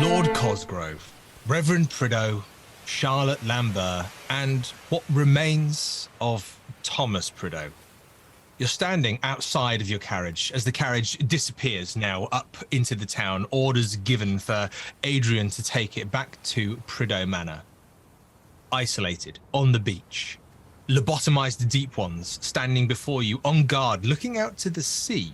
Lord Cosgrove, Reverend Prideaux, Charlotte Lambert, and what remains of Thomas Prideaux. You're standing outside of your carriage as the carriage disappears now up into the town, orders given for Adrian to take it back to Prideaux Manor. Isolated, on the beach, lobotomized deep ones standing before you on guard, looking out to the sea.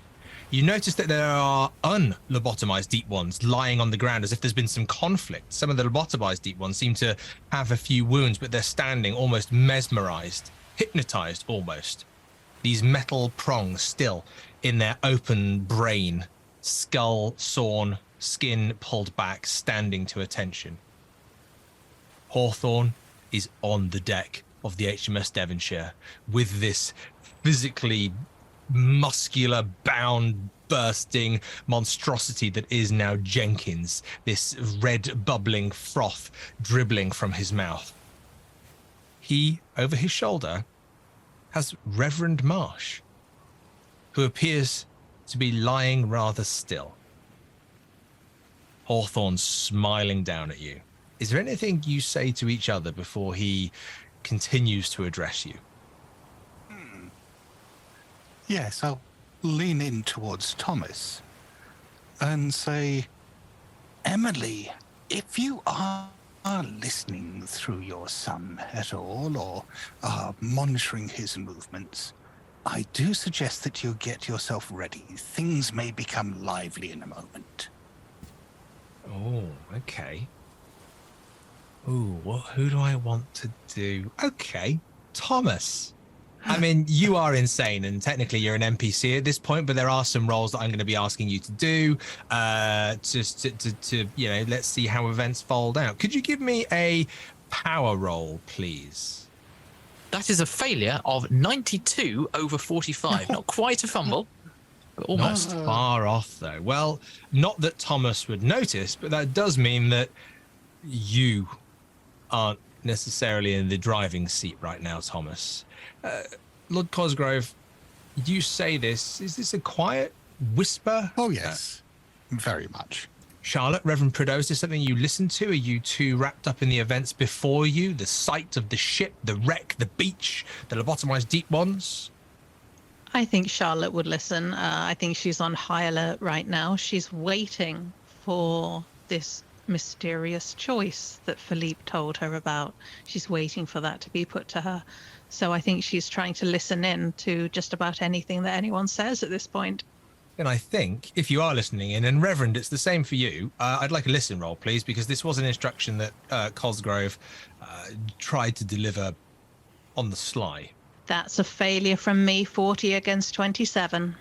You notice that there are unlobotomized deep ones lying on the ground as if there's been some conflict. Some of the lobotomized deep ones seem to have a few wounds, but they're standing almost mesmerized, hypnotized almost. These metal prongs still in their open brain, skull sawn, skin pulled back, standing to attention. Hawthorne is on the deck of the HMS Devonshire with this physically muscular, bound, bursting monstrosity that is now Jenkins, this red bubbling froth dribbling from his mouth. He, over his shoulder, has Reverend Marsh, who appears to be lying rather still. Hawthorne's smiling down at you. Is there anything you say to each other before he continues to address you? Yes, I'll lean in towards Thomas and say, Emily, if you are listening through your son at all, or are monitoring his movements, I do suggest that you get yourself ready. Things may become lively in a moment. Oh, okay. Ooh, who do I want to do? Okay, Thomas. I mean, you are insane, and technically you're an NPC at this point, but there are some roles that I'm going to be asking you to do, just to you know, let's see how events fold out. Could you give me a power roll, please? That is a failure of 92 over 45. Not quite a fumble, but almost. Not far off, though. Well, not that Thomas would notice, but that does mean that you aren't necessarily in the driving seat right now, Thomas. Lord Cosgrove, you say this. Is this a quiet whisper? Oh, yes. Very much. Charlotte, Reverend Prideaux, is this something you listen to? Are you too wrapped up in the events before you? The sight of the ship, the wreck, the beach, the lobotomized deep ones? I think Charlotte would listen. I think she's on high alert right now. She's waiting for this mysterious choice that Philippe told her about. She's waiting for that to be put to her. So I think she's trying to listen in to just about anything that anyone says at this point. And I think if you are listening in, and Reverend, it's the same for you, I'd like a listen roll, please, because this was an instruction that Cosgrove tried to deliver on the sly. That's a failure from me, 40 against 27.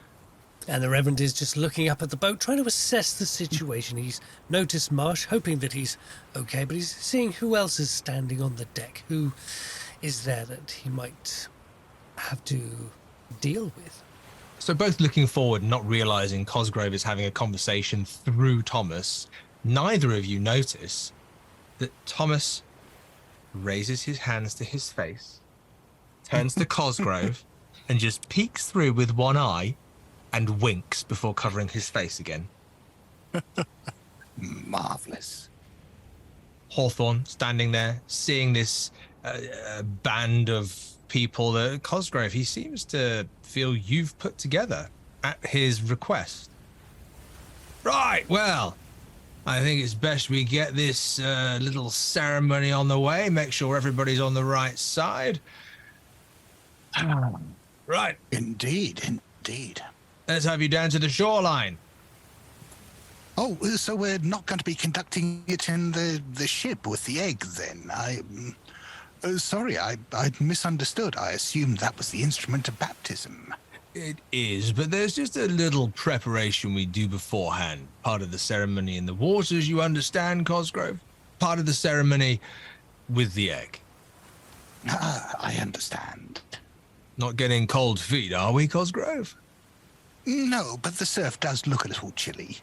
And the Reverend is just looking up at the boat, trying to assess the situation. He's noticed Marsh, hoping that he's okay, but he's seeing who else is standing on the deck, who is there that he might have to deal with. So both looking forward and not realizing Cosgrove is having a conversation through Thomas, neither of you notice that Thomas raises his hands to his face, turns to Cosgrove, and just peeks through with one eye and winks before covering his face again. Marvelous. Hawthorne standing there, seeing this band of people that Cosgrove, he seems to feel you've put together at his request. Right, well, I think it's best we get this little ceremony on the way, make sure everybody's on the right side. Right. Indeed. Let's have you down to the shoreline. Oh, so we're not going to be conducting it in the ship with the egg, then? Sorry, I'd misunderstood. I assumed that was the instrument of baptism. It is, but there's just a little preparation we do beforehand. Part of the ceremony in the waters, you understand, Cosgrove? Part of the ceremony with the egg. I understand. Not getting cold feet, are we, Cosgrove? No, but the surf does look a little chilly.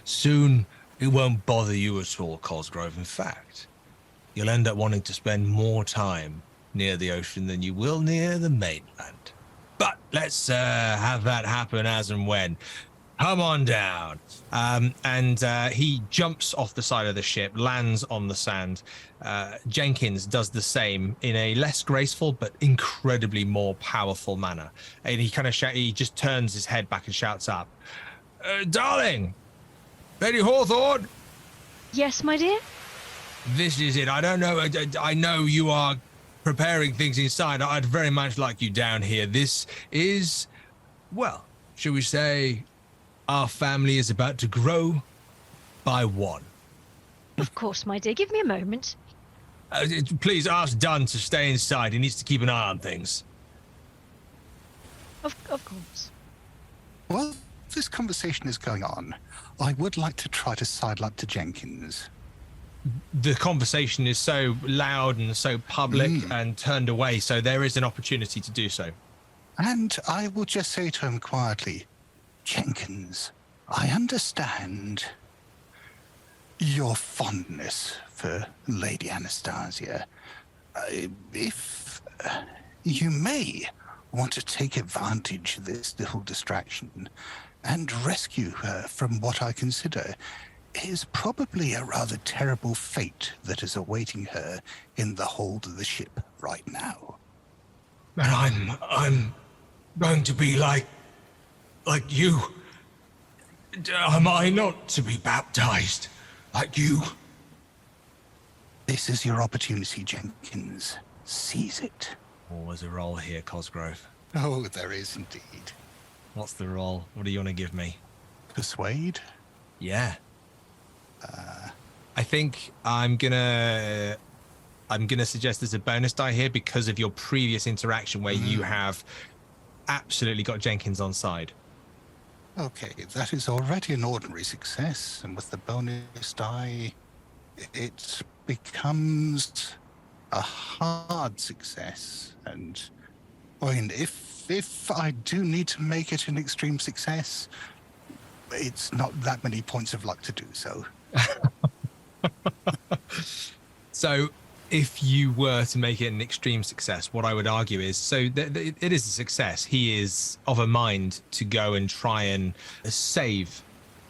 Soon, it won't bother you at all, Cosgrove. In fact, you'll end up wanting to spend more time near the ocean than you will near the mainland. But let's have that happen as and when. Come on down. And he jumps off the side of the ship, lands on the sand. Jenkins does the same in a less graceful but incredibly more powerful manner. And he kind of he just turns his head back and shouts up, "Darling, Lady Hawthorne." Yes, my dear? This is it. I don't know. I know you are preparing things inside. I'd very much like you down here. This is, well, shall we say, our family is about to grow by one. Of course, my dear. Give me a moment. Please ask Dunn to stay inside. He needs to keep an eye on things. Of course. While this conversation is going on, I would like to try to sidle up to Jenkins. The conversation is so loud and so public and turned away, so there is an opportunity to do so. And I will just say to him quietly, Jenkins, I understand your fondness for Lady Anastasia. If you may want to take advantage of this little distraction and rescue her from what I consider is probably a rather terrible fate that is awaiting her in the hold of the ship right now. And I'm going to be like you. Am I not to be baptized like you? This is your opportunity, Jenkins. Seize it. Oh, there's a roll here, Cosgrove. Oh, there is indeed. What's the roll? What do you want to give me? Persuade? Yeah. I think I'm gonna suggest there's a bonus die here because of your previous interaction where you have absolutely got Jenkins on side. Okay, that is already an ordinary success, and with the bonus die, it becomes a hard success. And I mean, if I do need to make it an extreme success, it's not that many points of luck to do so. So if you were to make it an extreme success, what I would argue is, so it is a success. He is of a mind to go and try and save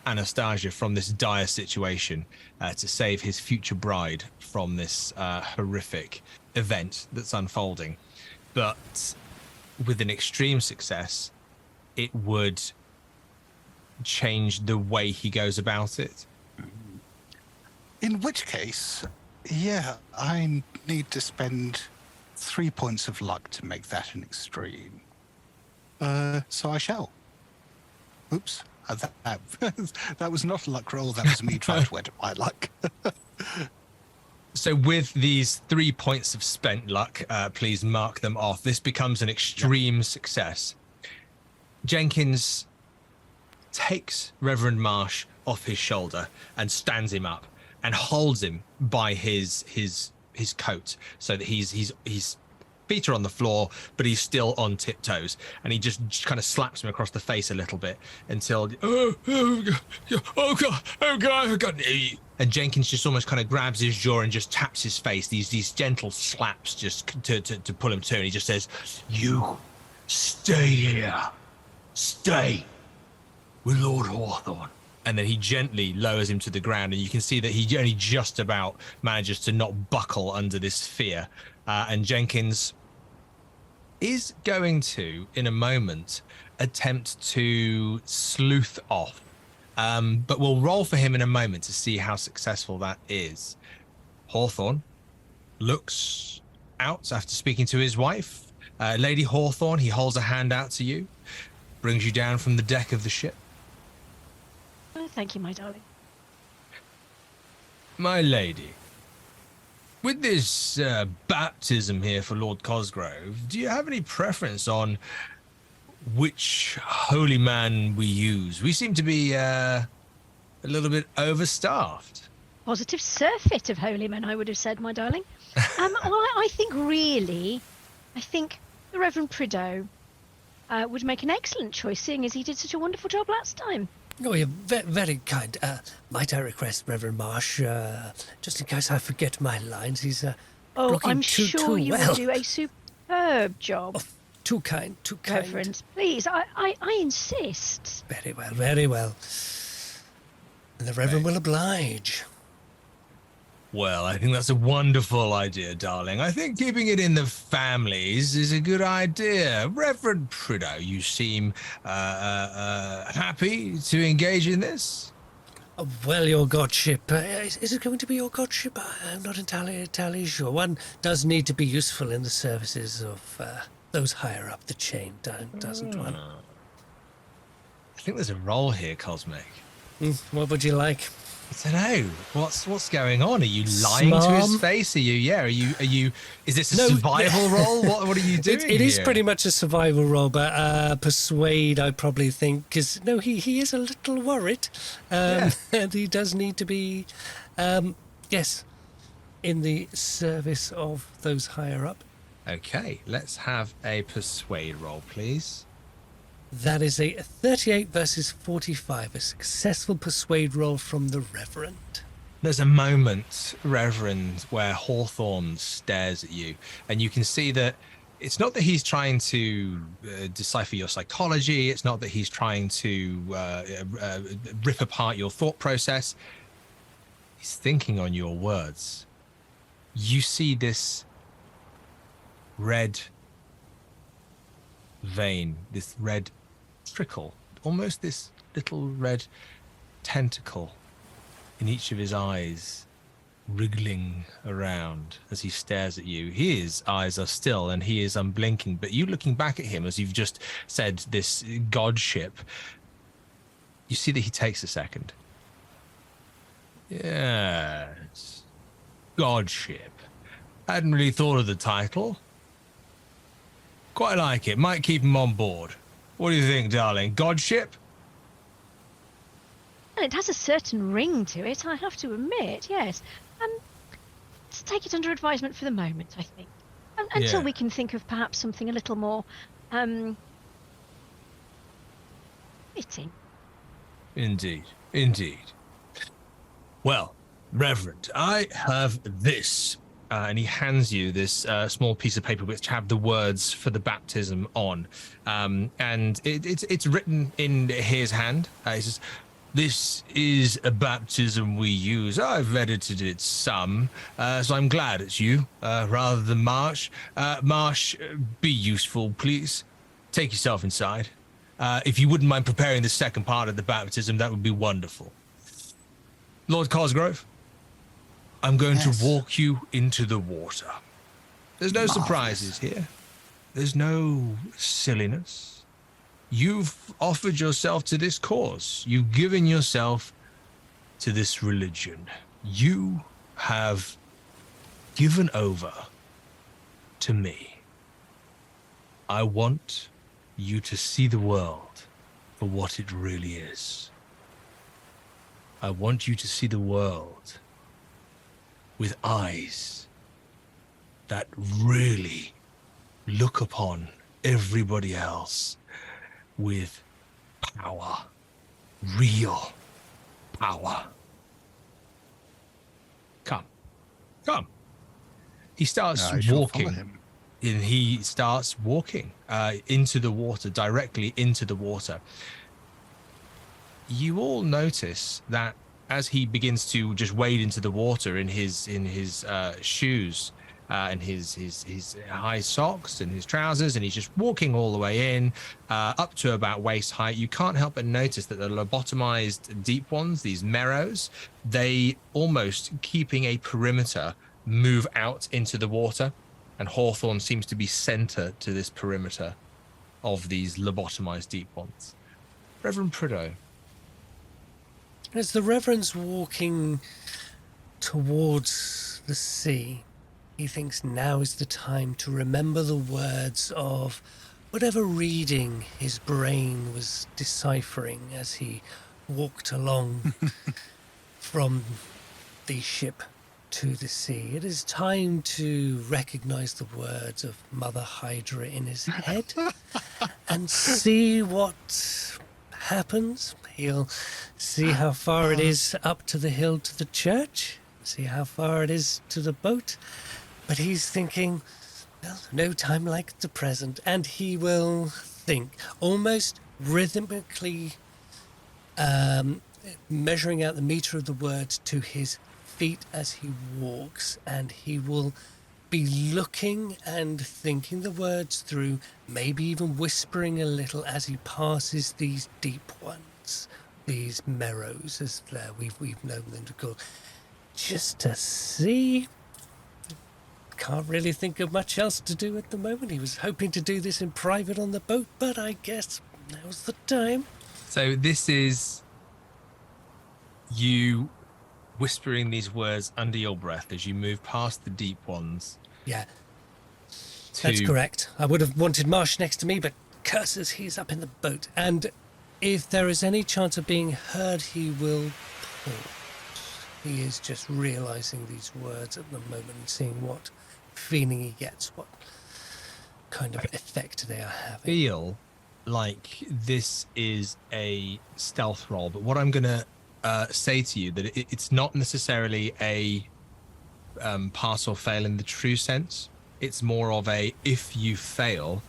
Anastasia from this dire situation, to save his future bride from this horrific event that's unfolding. But with an extreme success, it would change the way he goes about it. In which case, yeah, I need to spend 3 points of luck to make that an extreme. So I shall. Oops. That was not a luck roll. That was me trying to edit my luck. So with these 3 points of spent luck, please mark them off. This becomes an extreme success. Jenkins takes Reverend Marsh off his shoulder and stands him up and holds him by his coat so that his feet are on the floor, but he's still on tiptoes, and he just kind of slaps him across the face a little bit until oh god, and Jenkins just almost kind of grabs his jaw and just taps his face, these gentle slaps just to pull him to, and he just says, "You stay here, stay with Lord Hawthorne." And then he gently lowers him to the ground, and you can see that he only just about manages to not buckle under this fear. And Jenkins is going to, in a moment, attempt to sleuth off. But we'll roll for him in a moment to see how successful that is. Hawthorne looks out after speaking to his wife. Lady Hawthorne, he holds a hand out to you, brings you down from the deck of the ship. Oh, thank you, my darling. My lady, with this baptism here for Lord Cosgrove, do you have any preference on which holy man we use? We seem to be a little bit overstaffed. Positive surfeit of holy men, I would have said, my darling. Well, I think the Reverend Prideaux would make an excellent choice, seeing as he did such a wonderful job last time. Oh, you're very kind. Might I request Reverend Marsh, just in case I forget my lines, he's Oh, looking I'm too sure you well. will do a superb job. Too kind, too kind. Reverend, please, I insist. Very well, very well. And the Reverend will oblige. Well, I think that's a wonderful idea, darling. I think keeping it in the families is a good idea. Reverend Prideaux, you seem happy to engage in this? Well, your godship, is it going to be your godship? I'm not entirely sure. One does need to be useful in the services of those higher up the chain, doesn't one? I think there's a role here, Cosmic. What would you like? I don't know. What's going on? Are you lying to his face? Are you? Is this a survival role? What are you doing? It is pretty much a survival role, but persuade, I probably think, because he is a little worried, and he does need to be, yes, in the service of those higher up. Okay, let's have a persuade roll, please. That is a 38 versus 45, a successful persuade roll from the Reverend. There's a moment, Reverend, where Hawthorne stares at you, and you can see that it's not that he's trying to decipher your psychology. It's not that he's trying to rip apart your thought process. He's thinking on your words. You see this red vein, this red trickle, almost this little red tentacle in each of his eyes, wriggling around as he stares at you. His eyes are still and he is unblinking, but you looking back at him as you've just said this godship, you see that he takes a second. Yes, godship. I hadn't really thought of the title. Quite like it. Might keep him on board. What do you think, darling? Godship? Well, it has a certain ring to it, I have to admit, yes. Let's take it under advisement for the moment, I think. Until we can think of perhaps something a little more, fitting. Indeed. Well, Reverend, I have this. And he hands you this small piece of paper which have the words for the baptism on. And it's written in his hand. He says, "This is a baptism we use. I've edited it some, so I'm glad it's you rather than Marsh. Marsh, be useful, please. Take yourself inside. If you wouldn't mind preparing the second part of the baptism, that would be wonderful. Lord Cosgrove, I'm going to walk you into the water. There's no surprises here. There's no silliness. You've offered yourself to this cause. You've given yourself to this religion. You have given over to me. I want you to see the world for what it really is. I want you to see the world with eyes that really look upon everybody else with power, real power. Come. He starts walking, and he starts walking into the water, directly into the water. You all notice that as he begins to just wade into the water in his shoes and his high socks and his trousers, and he's just walking all the way in up to about waist height, you can't help but notice that the lobotomized deep ones, these merrows, they almost keeping a perimeter move out into the water, and Hawthorne seems to be center to this perimeter of these lobotomized deep ones. Reverend Prideaux. As the Reverend's walking towards the sea, he thinks now is the time to remember the words of whatever reading his brain was deciphering as he walked along from the ship to the sea. It is time to recognize the words of Mother Hydra in his head and see what happens. He'll see how far it is up to the hill to the church, see how far it is to the boat, but he's thinking, Well, no time like the present, and he will think, almost rhythmically measuring out the meter of the words to his feet as he walks, and he will be looking and thinking the words through, maybe even whispering a little as he passes these deep ones, these merrows, as we've known them to call, just to see. Can't really think of much else to do at the moment. He was hoping to do this in private on the boat, but I guess now's the time. So this is you whispering these words under your breath as you move past the deep ones. Yeah, that's correct. I would have wanted Marsh next to me, but curses, he's up in the boat. And if there is any chance of being heard, he will pause. He is just realizing these words at the moment and seeing what feeling he gets, what kind of effect they are having. Feel like this is a stealth roll, but what I'm going to say to you that it's not necessarily a pass or fail in the true sense. It's more of a, if you fail,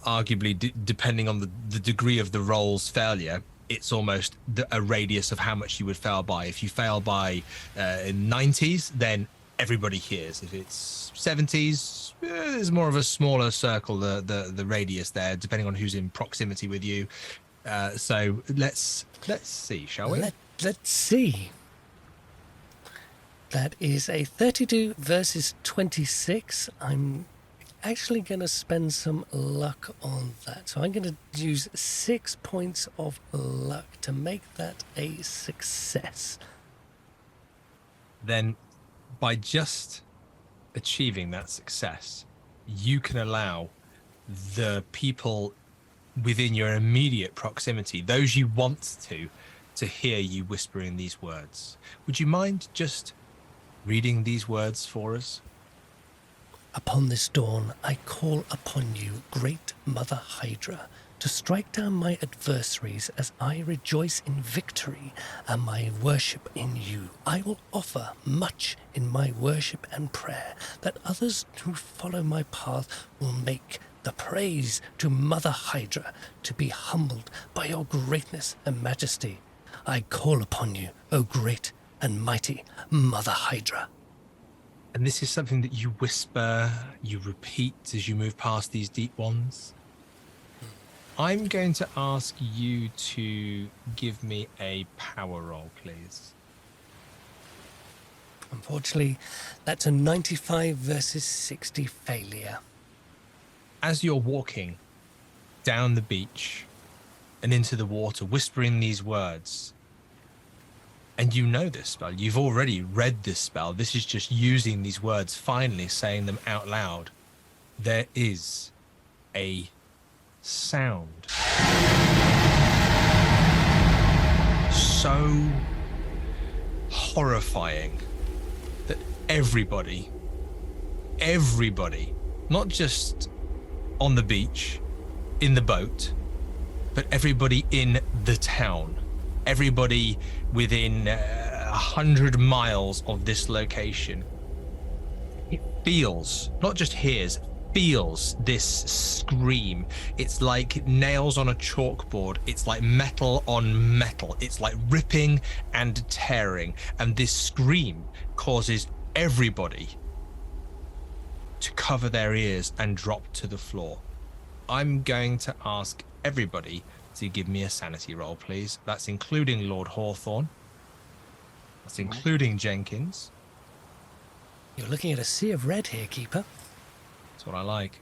arguably depending on the degree of the roll's failure, it's almost a radius of how much you would fail by. If you fail by 90s, then everybody hears. If it's 70s, there's more of a smaller circle, the radius there, depending on who's in proximity with you. So let's see, shall we? Let's see. That is a 32 versus 26. I'm actually going to spend some luck on that. So I'm going to use 6 points of luck to make that a success. Then by just achieving that success, you can allow the people within your immediate proximity, those you want to hear you whispering these words. Would you mind just reading these words for us? Upon this dawn, I call upon you, great Mother Hydra, to strike down my adversaries as I rejoice in victory and my worship in you. I will offer much in my worship and prayer, that others who follow my path will make the praise to Mother Hydra, to be humbled by your greatness and majesty. I call upon you, O great and mighty Mother Hydra. And this is something that you whisper, you repeat as you move past these deep ones. I'm going to ask you to give me a power roll, please. Unfortunately, that's a 95 versus 60 failure. As you're walking down the beach and into the water, whispering these words, and you know this spell, you've already read this spell, this is just using these words, finally saying them out loud. There is a sound so horrifying that everybody, not just on the beach, in the boat, but everybody in the town, everybody within 100 miles of this location, it feels, not just hears, feels this scream. It's like nails on a chalkboard. It's like metal on metal. It's like ripping and tearing. And this scream causes everybody to cover their ears and drop to the floor. I'm going to ask everybody to give me a sanity roll, please. That's including Lord Hawthorne. That's including Jenkins. You're looking at a sea of red here, Keeper. That's what I like.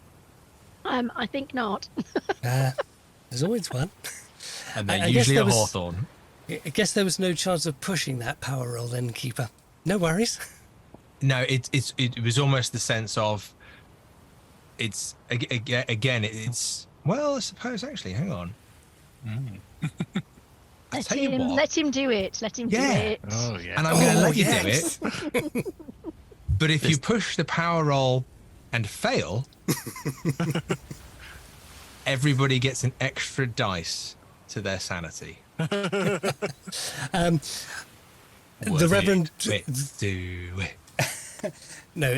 I think not. There's always one. And they're usually a Hawthorne. I guess there was no chance of pushing that power roll then, Keeper. No worries. No, it was almost the sense of, it's again, it's, well, I suppose actually, hang on. Let him do it. Let him do it. Oh, yeah. And I'm going to let you do it. But if you push the power roll and fail, everybody gets an extra dice to their sanity. The Reverend... Let's do it. No,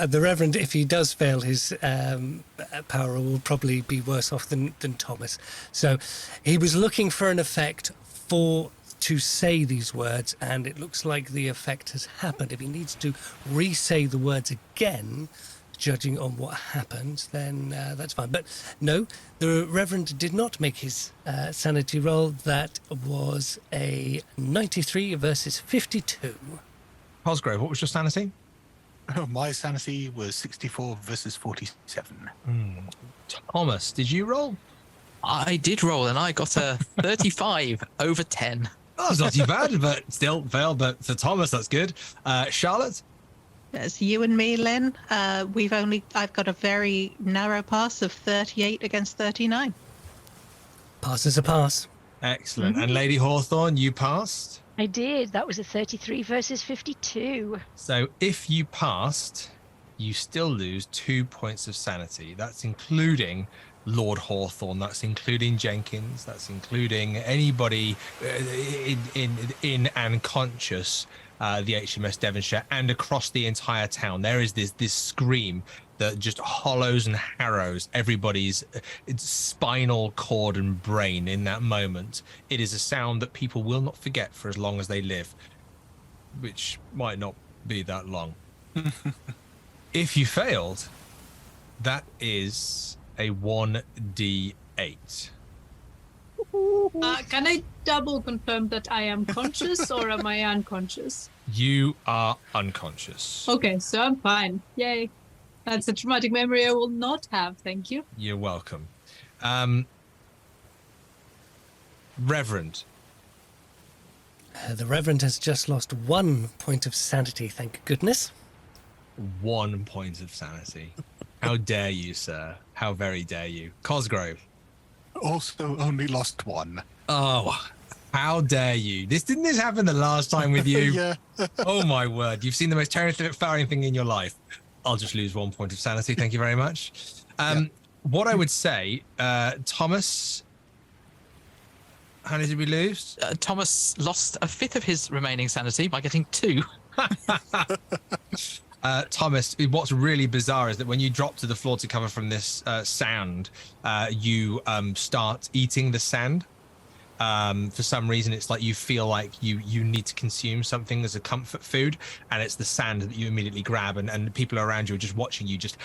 the Reverend, if he does fail his power, will probably be worse off than Thomas. So he was looking for an effect to say these words, and it looks like the effect has happened. If he needs to re-say the words again, judging on what happened, then that's fine. But no, the Reverend did not make his sanity roll. That was a 93 versus 52. Cosgrove, what was your sanity? My sanity was 64 versus 47. Thomas, did you roll? I did roll, and I got a 35 over 10. Oh, it's not too bad, but still failed. But for Thomas, that's good. Charlotte? It's you and me, Lynn. I've got a very narrow pass of 38 against 39. Pass is a pass. Excellent. And Lady Hawthorne, you passed? I did. That was a 33 versus 52. So if you passed, you still lose 2 points of sanity. That's including Lord Hawthorne, that's including Jenkins, that's including anybody in and conscious the HMS Devonshire and across the entire town. There is this scream that just hollows and harrows everybody's spinal cord and brain in that moment. It is a sound that people will not forget for as long as they live, which might not be that long. If you failed, that is a 1d8. Can I double confirm that I am conscious or am I unconscious? You are unconscious. Okay, so I'm fine. Yay. That's a traumatic memory I will not have, thank you. You're welcome. Reverend. The Reverend has just lost 1 point of sanity, thank goodness. 1 point of sanity. How dare you, sir? How very dare you? Cosgrove. Also only lost 1. Oh, how dare you? Didn't this happen the last time with you? Yeah. Oh my word. You've seen the most terrifying thing in your life. I'll just lose 1 point of sanity. Thank you very much. What I would say, Thomas, how many did we lose? Thomas lost a fifth of his remaining sanity by getting 2. Thomas, what's really bizarre is that when you drop to the floor to cover from this sand, you start eating the sand. For some reason, it's like you feel like you need to consume something as a comfort food, and it's the sand that you immediately grab, and people around you are just watching you just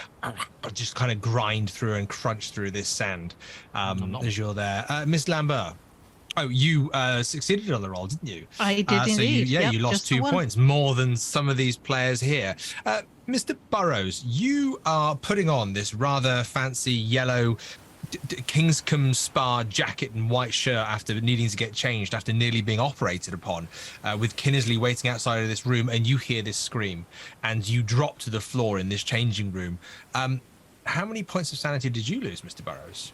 kind of grind through and crunch through this sand as you're there. Miss Lambert. Oh, you succeeded on the roll, didn't you? I did indeed. You lost 2 points, more than some of these players here. Mr. Burrows, you are putting on this rather fancy yellow Kingscombe Spa jacket and white shirt after needing to get changed, after nearly being operated upon, with Kinnersley waiting outside of this room, and you hear this scream, and you drop to the floor in this changing room. How many points of sanity did you lose, Mr. Burrows?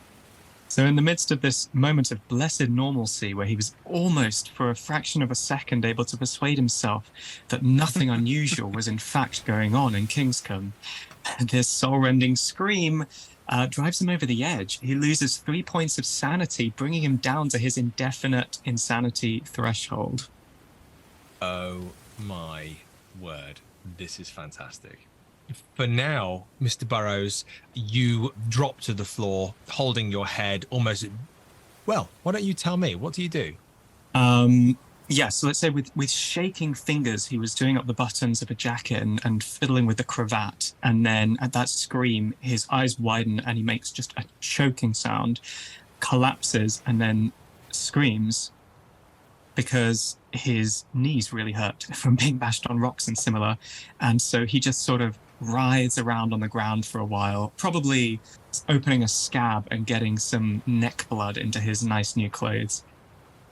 So in the midst of this moment of blessed normalcy, where he was almost for a fraction of a second able to persuade himself that nothing unusual was in fact going on in Kingscombe, this soul-rending scream drives him over the edge. He loses 3 points of sanity, bringing him down to his indefinite insanity threshold. Oh my word. This is fantastic. For now, Mr. Burrows, you drop to the floor, holding your head almost... Well, why don't you tell me? What do you do? So let's say with shaking fingers, he was doing up the buttons of a jacket and fiddling with the cravat. And then at that scream, his eyes widen and he makes just a choking sound, collapses, and then screams because his knees really hurt from being bashed on rocks and similar. And so he just sort of writhes around on the ground for a while, probably opening a scab and getting some neck blood into his nice new clothes.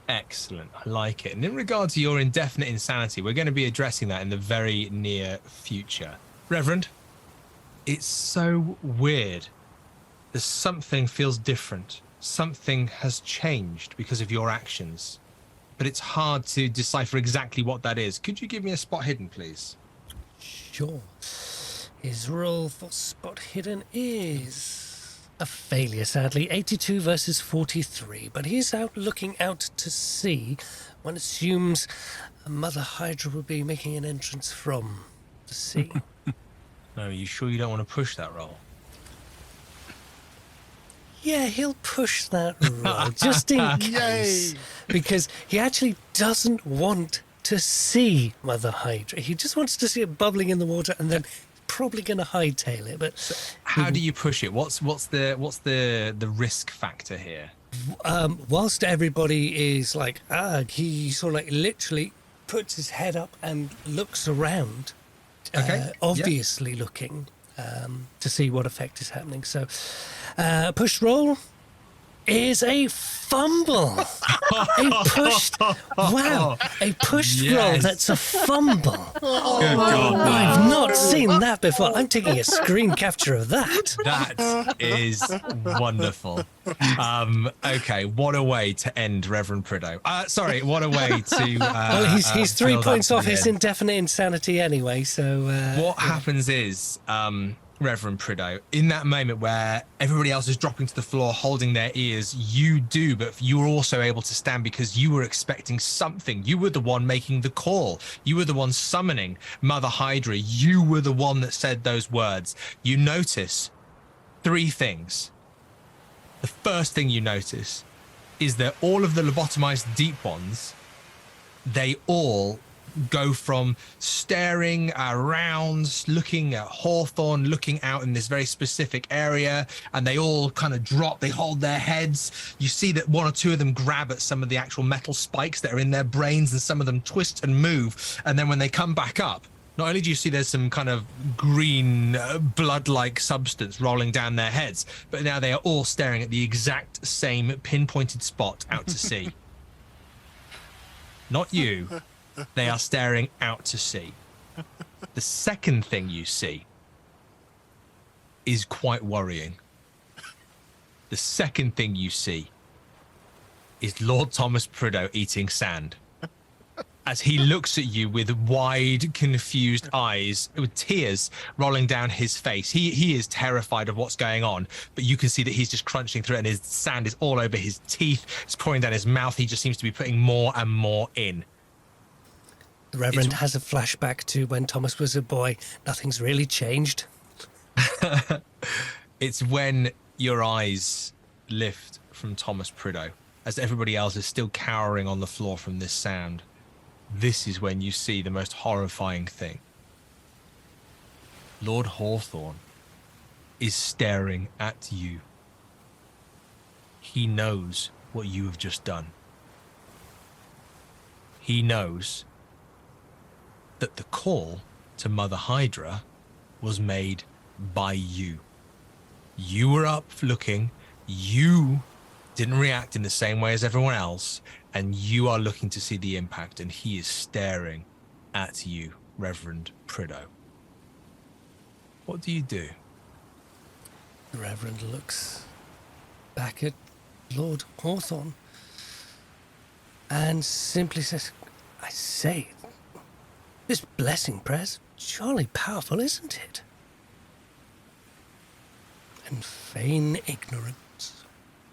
Excellent. I like it. And in regard to your indefinite insanity, we're going to be addressing that in the very near future. Reverend, it's so weird. There's something feels different. Something has changed because of your actions. But it's hard to decipher exactly what that is. Could you give me a spot hidden, please? Sure. His roll for spot hidden is a failure, sadly. 82 versus 43. But he's out looking out to sea. One assumes a Mother Hydra will be making an entrance from the sea. No, are you sure you don't want to push that roll? Yeah, he'll push that roll just in case. Because he actually doesn't want to see Mother Hydra. He just wants to see it bubbling in the water and then probably going to hightail it. But so how do you push it? What's the risk factor here? Whilst everybody is like, he sort of like literally puts his head up and looks around, obviously looking to see what effect is happening. So, push roll is a fumble. A pushed roll that's a fumble. Good God, I've not seen that before. I'm taking a screen capture of that. That is wonderful. Okay, what a way to end Reverend Prideaux. Sorry, what a way to... well, he's 3 points off his indefinite insanity anyway, so... what happens is... Reverend Prideaux, in that moment where everybody else is dropping to the floor holding their ears, you do, but you were also able to stand because you were expecting something. You were the one making the call. You were the one summoning Mother Hydra. You were the one that said those words. You notice 3 things. The first thing you notice is that all of the lobotomized deep ones, they all go from staring around, looking at Hawthorne, looking out in this very specific area, and they all kind of drop, they hold their heads. You see that 1 or 2 of them grab at some of the actual metal spikes that are in their brains, and some of them twist and move. And then when they come back up, not only do you see there's some kind of green blood-like substance rolling down their heads, but now they are all staring at the exact same pinpointed spot out to sea. Not you. They are staring out to sea. The second thing you see is quite worrying. The second thing you see is Lord Thomas Prideaux eating sand. As he looks at you with wide, confused eyes, with tears rolling down his face. He is terrified of what's going on, but you can see that he's just crunching through it, and his sand is all over his teeth. It's pouring down his mouth. He just seems to be putting more and more in. The Reverend has a flashback to when Thomas was a boy. Nothing's really changed. It's when your eyes lift from Thomas Prideaux, as everybody else is still cowering on the floor from this sound. This is when you see the most horrifying thing. Lord Hawthorne is staring at you. He knows what you have just done. He knows that the call to Mother Hydra was made by you. You were up looking, you didn't react in the same way as everyone else, and you are looking to see the impact, and he is staring at you, Reverend Prideaux. What do you do? The Reverend looks back at Lord Hawthorne and simply says, I say, this blessing prayer's jolly powerful, isn't it? And feign ignorance.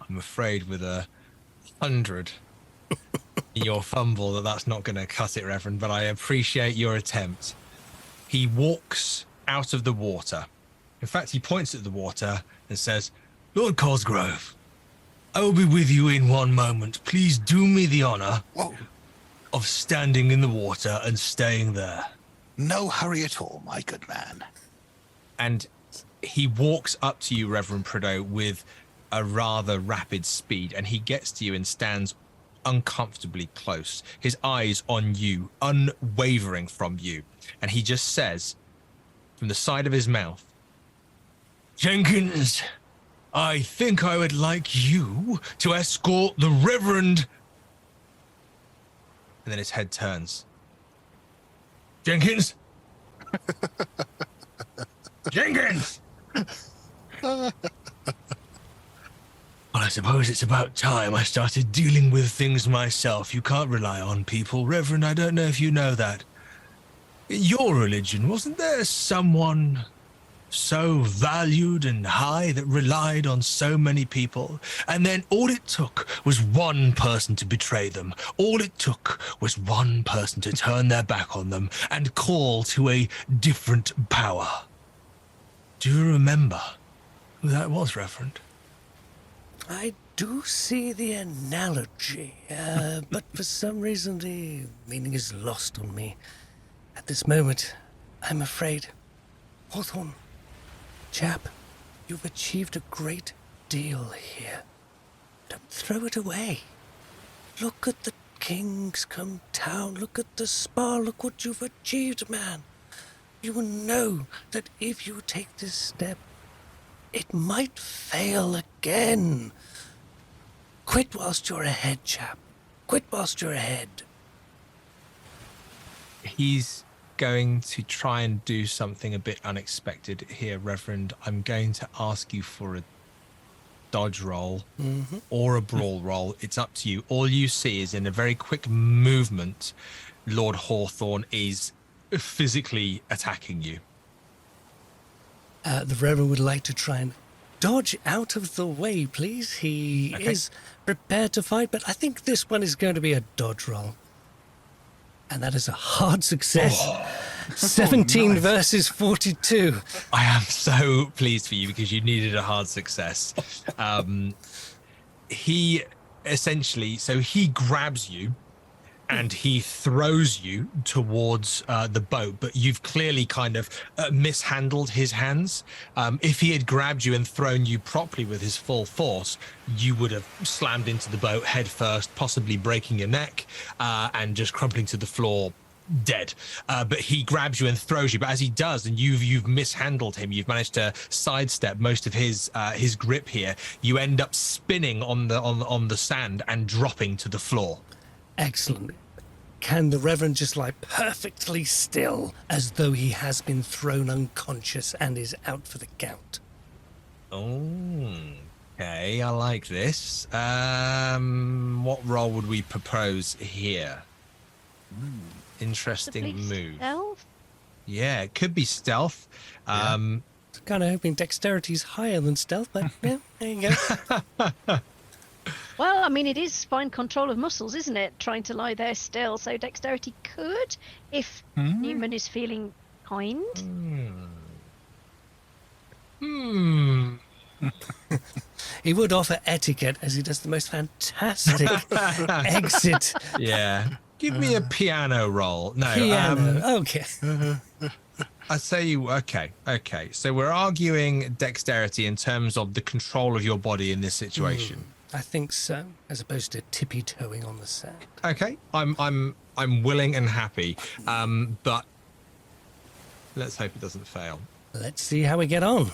I'm afraid with 100 in your fumble that's not going to cut it, Reverend, but I appreciate your attempt. He walks out of the water. In fact, he points at the water and says, Lord Cosgrove, I will be with you in 1 moment. Please do me the honor of standing in the water and staying there. No hurry at all, my good man. And he walks up to you, Reverend Prideaux, with a rather rapid speed, and he gets to you and stands uncomfortably close, his eyes on you, unwavering from you. And he just says, from the side of his mouth, Jenkins, I think I would like you to escort the Reverend. And then his head turns. Jenkins? Jenkins! Well, I suppose it's about time I started dealing with things myself. You can't rely on people. Reverend, I don't know if you know that. In your religion, wasn't there someone so valued and high that relied on so many people, and then all it took was one person to betray them. All it took was one person to turn their back on them and call to a different power. Do you remember who that was, Reverend? I do see the analogy, but for some reason the meaning is lost on me. At this moment, I'm afraid. Hawthorne, chap, you've achieved a great deal here. Don't throw it away. Look at the kings come town. Look at the spa. Look what you've achieved, man. You will know that if you take this step, it might fail again. Quit whilst you're ahead, chap. Quit whilst you're ahead. He's going to try and do something a bit unexpected here, Reverend. I'm going to ask you for a dodge roll or a brawl roll. It's up to you. All you see is in a very quick movement, Lord Hawthorne is physically attacking you. The Reverend would like to try and dodge out of the way, please. He is prepared to fight, but I think this one is going to be a dodge roll. And that is a hard success. 17 versus 42. I am so pleased for you because you needed a hard success. He essentially, so he grabs you and he throws you towards the boat, but you've clearly kind of mishandled his hands. If he had grabbed you and thrown you properly with his full force, you would have slammed into the boat head first, possibly breaking your neck and just crumpling to the floor, dead. But he grabs you and throws you. But as he does, and you've mishandled him, you've managed to sidestep most of his grip here. You end up spinning on the sand and dropping to the floor. Excellent. Can the Reverend just lie perfectly still as though he has been thrown unconscious and is out for the count? Okay, I like this. What role would we propose here? Interesting move. Stealth? Yeah, it could be stealth. Kind of hoping dexterity's higher than stealth, but yeah, there you go. Well, I mean, it is fine control of muscles, isn't it? Trying to lie there still, so dexterity could, if Newman is feeling kind. He would offer etiquette as he does the most fantastic exit. Yeah. Give me a piano roll. No. Piano. Okay. I say you. Okay. So we're arguing dexterity in terms of the control of your body in this situation. I think so, as opposed to tippy-toeing on the sand. Okay, I'm willing and happy, but let's hope it doesn't fail. Let's see how we get on.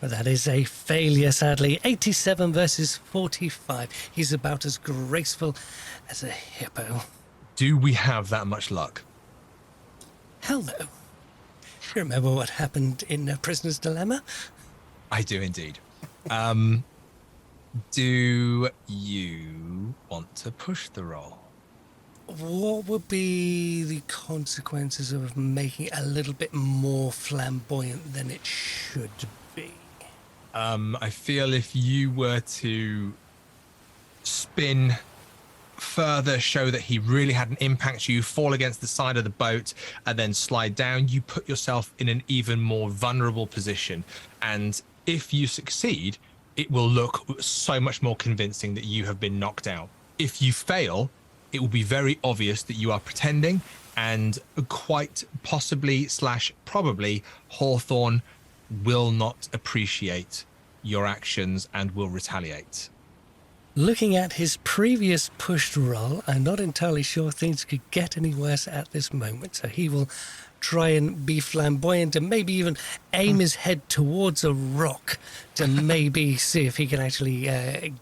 Well, that is a failure, sadly. 87 versus 45. He's about as graceful as a hippo. Do we have that much luck? Hell no. You remember what happened in Prisoner's Dilemma? I do indeed. Do you want to push the roll? What would be the consequences of making it a little bit more flamboyant than it should be? I feel if you were to spin further, show that he really had an impact, you fall against the side of the boat and then slide down, you put yourself in an even more vulnerable position. And if you succeed, it will look so much more convincing that you have been knocked out. If you fail, it will be very obvious that you are pretending, and quite possibly / probably Hawthorne will not appreciate your actions and will retaliate. Looking at his previous pushed roll, I'm not entirely sure things could get any worse at this moment, so he will try and be flamboyant and maybe even aim his head towards a rock to maybe see if he can actually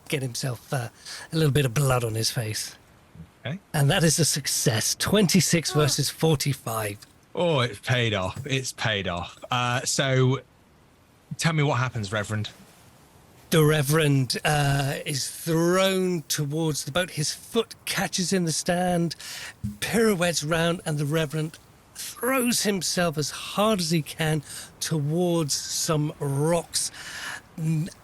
get himself a little bit of blood on his face. Okay. And that is a success. 26 versus 45. Oh, it's paid off. It's paid off. So tell me what happens, Reverend. The Reverend is thrown towards the boat. His foot catches in the stand, pirouettes round, and the Reverend throws himself as hard as he can towards some rocks,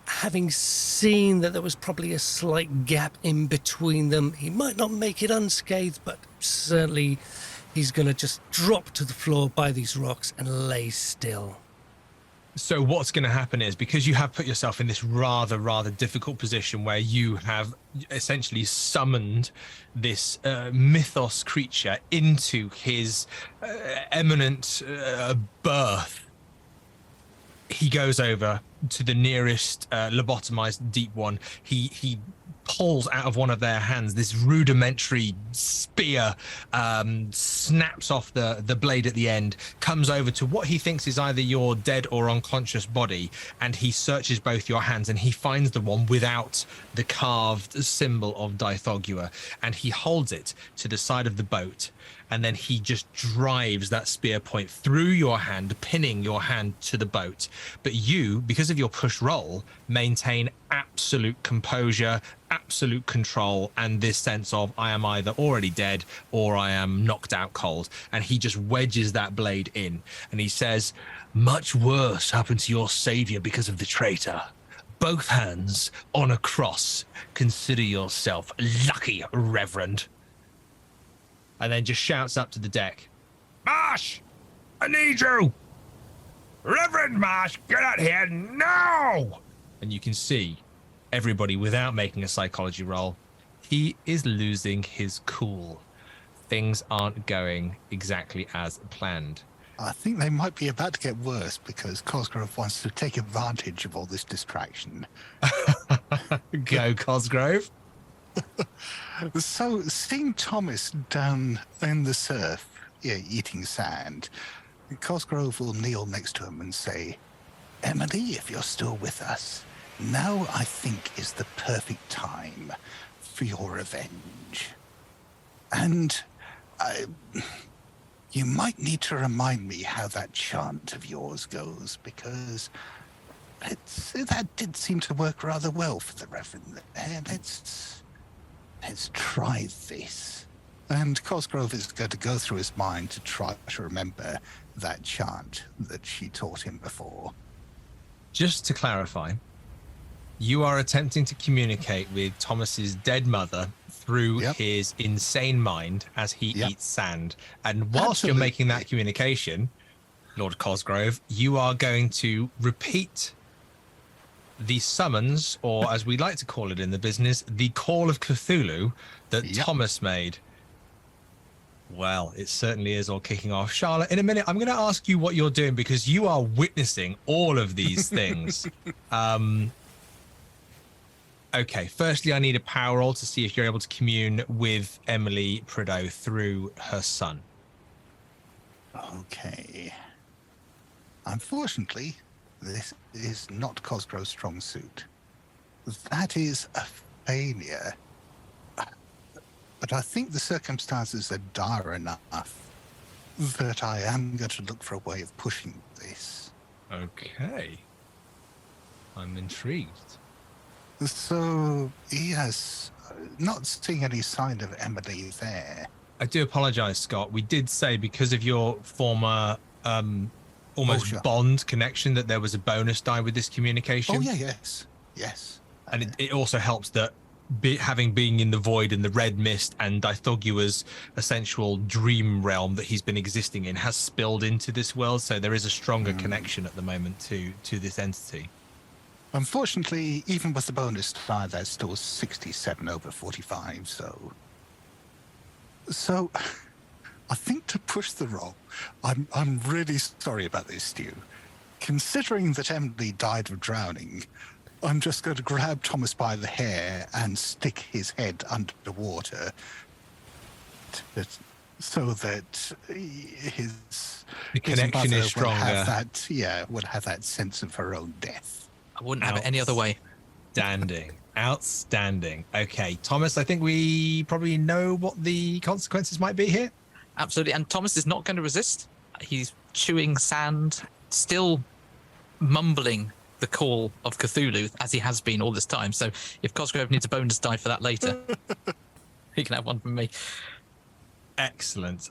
having seen that there was probably a slight gap in between them. He might not make it unscathed, but certainly he's going to just drop to the floor by these rocks and lay still. So what's going to happen is, because you have put yourself in this rather difficult position where you have essentially summoned this mythos creature into his eminent birth, he goes over to the nearest lobotomized deep one. He pulls out of one of their hands this rudimentary spear, snaps off the blade at the end, comes over to what he thinks is either your dead or unconscious body, and he searches both your hands and he finds the one without the carved symbol of Dythogua, and he holds it to the side of the boat, and then he just drives that spear point through your hand, pinning your hand to the boat. But you, because of your push roll, maintain absolute composure, absolute control, and this sense of, I am either already dead or I am knocked out cold. And he just wedges that blade in, and he says, much worse happened to your savior because of the traitor. Both hands on a cross. Consider yourself lucky, Reverend. And then just shouts up to the deck, Marsh, I need you. Reverend Marsh, get out here now. And you can see everybody, without making a psychology roll, he is losing his cool. Things aren't going exactly as planned. I think they might be about to get worse because Cosgrove wants to take advantage of all this distraction. Go, Cosgrove. So, seeing Thomas down in the surf, eating sand, Cosgrove will kneel next to him and say, Emily, if you're still with us, now I think is the perfect time for your revenge. And you might need to remind me how that chant of yours goes, because that did seem to work rather well for the Reverend. Let's try this. And Cosgrove is going to go through his mind to try to remember that chant that she taught him before. Just to clarify, you are attempting to communicate with Thomas's dead mother through his insane mind as he eats sand. And whilst you're making that communication, Lord Cosgrove, you are going to repeat the summons, or as we like to call it in the business, the call of Cthulhu that Thomas made. Well, it certainly is all kicking off. Charlotte, in a minute, I'm going to ask you what you're doing because you are witnessing all of these things. Okay, firstly, I need a power roll to see if you're able to commune with Emily Prideaux through her son. Okay. Unfortunately, this is not Cosgrove's strong suit. That is a failure. But I think the circumstances are dire enough that I am going to look for a way of pushing this. Okay. I'm intrigued. So, yes, not seeing any sign of Emily there. I do apologize, Scott. We did say, because of your former almost bond connection, that there was a bonus die with this communication. Oh, yeah, yes. And it also helps that having been in the void and the red mist and Dythogua's essential dream realm that he's been existing in has spilled into this world, so there is a stronger connection at the moment to this entity. Unfortunately, even with the bonus die, that's still 67 over 45, so I think to push the roll, I'm really sorry about this, Stu. Considering that Emily died of drowning, I'm just going to grab Thomas by the hair and stick his head underwater so that the connection is stronger. Would have that sense of her own death. I wouldn't have it any other way. Outstanding. Okay, Thomas, I think we probably know what the consequences might be here. Absolutely, and Thomas is not going to resist. He's chewing sand, still mumbling the call of Cthulhu as he has been all this time. So if Cosgrove needs a bonus die for that later, he can have one from me. Excellent.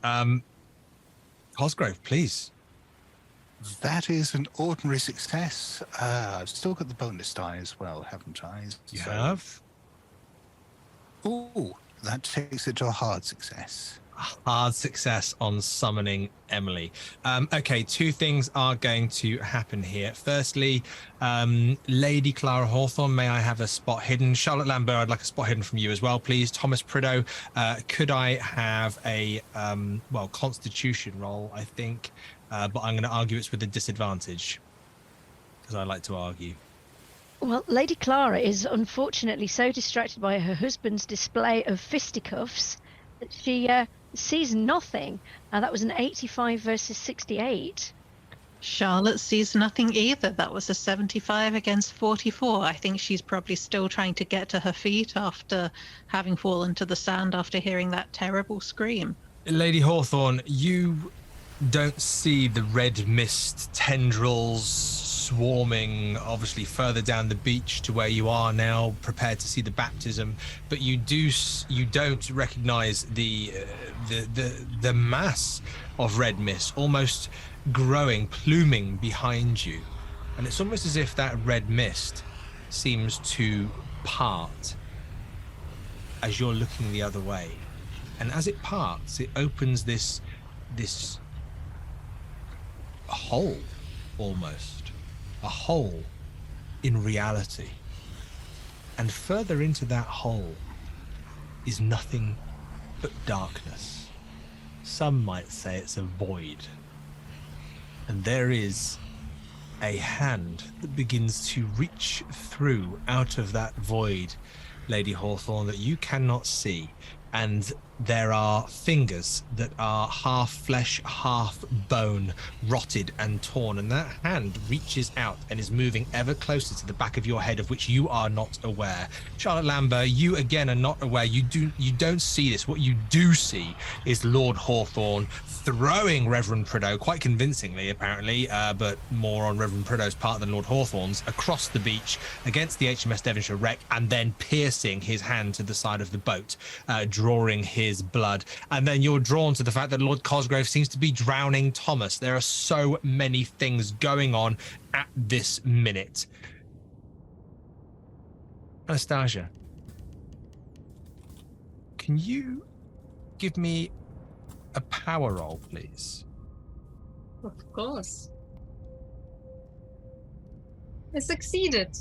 Cosgrove, please. That is an ordinary success. I've still got the bonus die as well, haven't I? You have? Ooh, that takes it to a hard success. Hard success on summoning Emily. Okay, two things are going to happen here. Firstly, Lady Clara Hawthorne, may I have a spot hidden? Charlotte Lambert, I'd like a spot hidden from you as well, please. Thomas Prideaux, could I have a, constitution roll, I think, but I'm going to argue it's with a disadvantage, because I like to argue. Well, Lady Clara is unfortunately so distracted by her husband's display of fisticuffs that she sees nothing. That was an 85 versus 68. Charlotte sees nothing either. That was a 75 against 44. I think she's probably still trying to get to her feet after having fallen to the sand after hearing that terrible scream. Lady Hawthorne, you don't see the red mist tendrils swarming obviously further down the beach to where you are now, prepared to see the baptism, but you don't recognize the mass of red mist almost growing, pluming behind you, and it's almost as if that red mist seems to part as you're looking the other way, and as it parts, it opens this hole, almost a hole in reality, and further into that hole is nothing but darkness. Some might say it's a void, and there is a hand that begins to reach through out of that void, Lady Hawthorne, that you cannot see, and there are fingers that are half flesh, half bone, rotted and torn, and that hand reaches out and is moving ever closer to the back of your head, of which you are not aware. Charlotte Lambert, you again are not aware. You don't see this. What you do see is Lord Hawthorne throwing Reverend Prideaux, quite convincingly apparently, but more on Reverend Prideaux's part than Lord Hawthorne's, across the beach against the HMS Devonshire wreck, and then piercing his hand to the side of the boat, drawing his blood. And then you're drawn to the fact that Lord Cosgrove seems to be drowning Thomas. There are so many things going on at this minute. Anastasia, can you give me a power roll, please? Of course. I succeeded.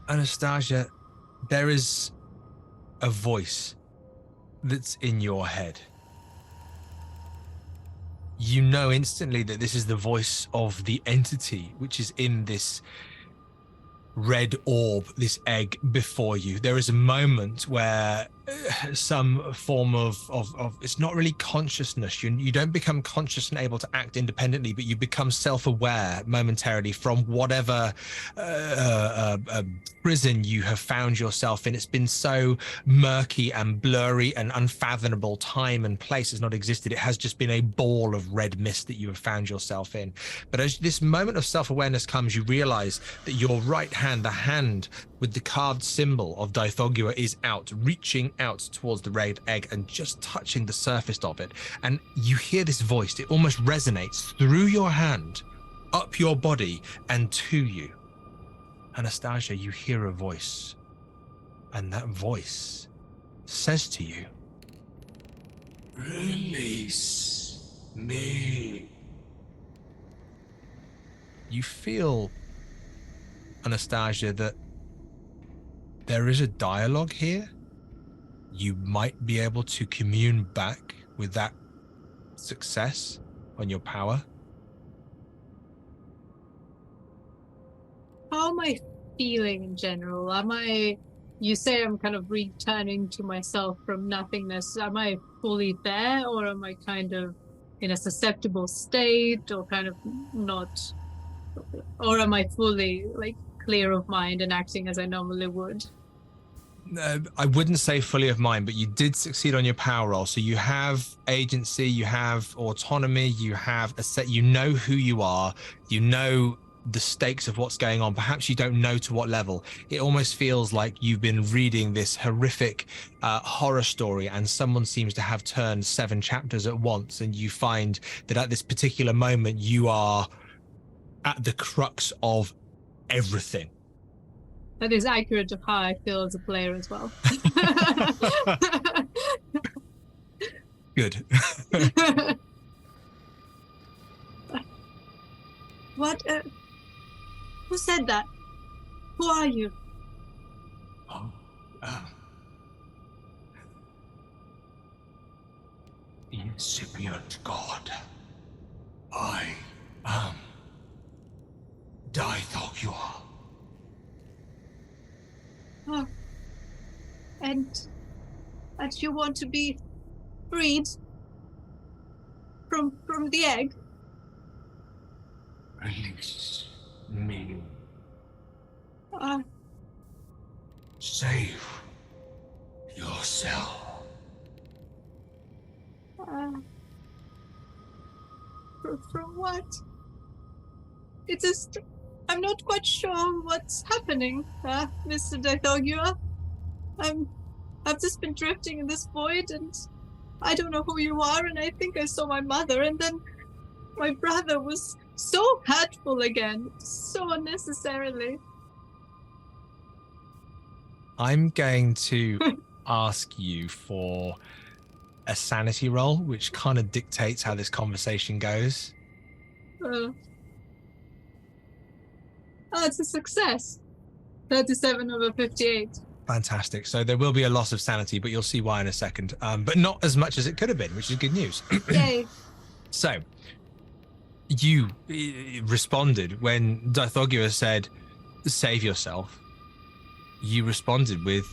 Anastasia, there is a voice that's in your head. You know instantly that this is the voice of the entity which is in this red orb, this egg before you. There is a moment where some form of it's not really consciousness. You don't become conscious and able to act independently, but you become self-aware momentarily from whatever prison you have found yourself in. It's been so murky and blurry and unfathomable. Time and place has not existed. It has just been a ball of red mist that you have found yourself in. But as this moment of self-awareness comes, you realize that your right hand, the hand with the carved symbol of Dythogua, is out, reaching out towards the red egg and just touching the surface of it. And you hear this voice. It almost resonates through your hand, up your body, and to you. Anastasia, you hear a voice, and that voice says to you, "Release me." You feel, Anastasia, that there is a dialogue here. You might be able to commune back with that success on your power. How am I feeling in general? You say I'm kind of returning to myself from nothingness. Am I fully there, or am I kind of in a susceptible state, or kind of not? Or am I fully clear of mind and acting as I normally would? I wouldn't say fully of mind, but you did succeed on your power roll. So you have agency, you have autonomy, you have a set, you know who you are, you know the stakes of what's going on. Perhaps you don't know to what level. It almost feels like you've been reading this horrific horror story, and someone seems to have turned 7 chapters at once, and you find that at this particular moment you are at the crux of everything. That is accurate of how I feel as a player as well. Good. What? Who said that? Who are you? Incipient God. I am Dythogua. Oh. And you want to be freed from the egg? Release me. Uh, Save yourself. From what? It is. I'm not quite sure what's happening, Mr. Dythogua. I've just been drifting in this void, and I don't know who you are, and I think I saw my mother, and then my brother was so hurtful again, so unnecessarily. I'm going to ask you for a sanity roll, which kind of dictates how this conversation goes. It's a success. 37 over 58. Fantastic. So there will be a loss of sanity, but you'll see why in a second. But not as much as it could have been, which is good news. Yay. So you responded when Dythogua said, save yourself. You responded with,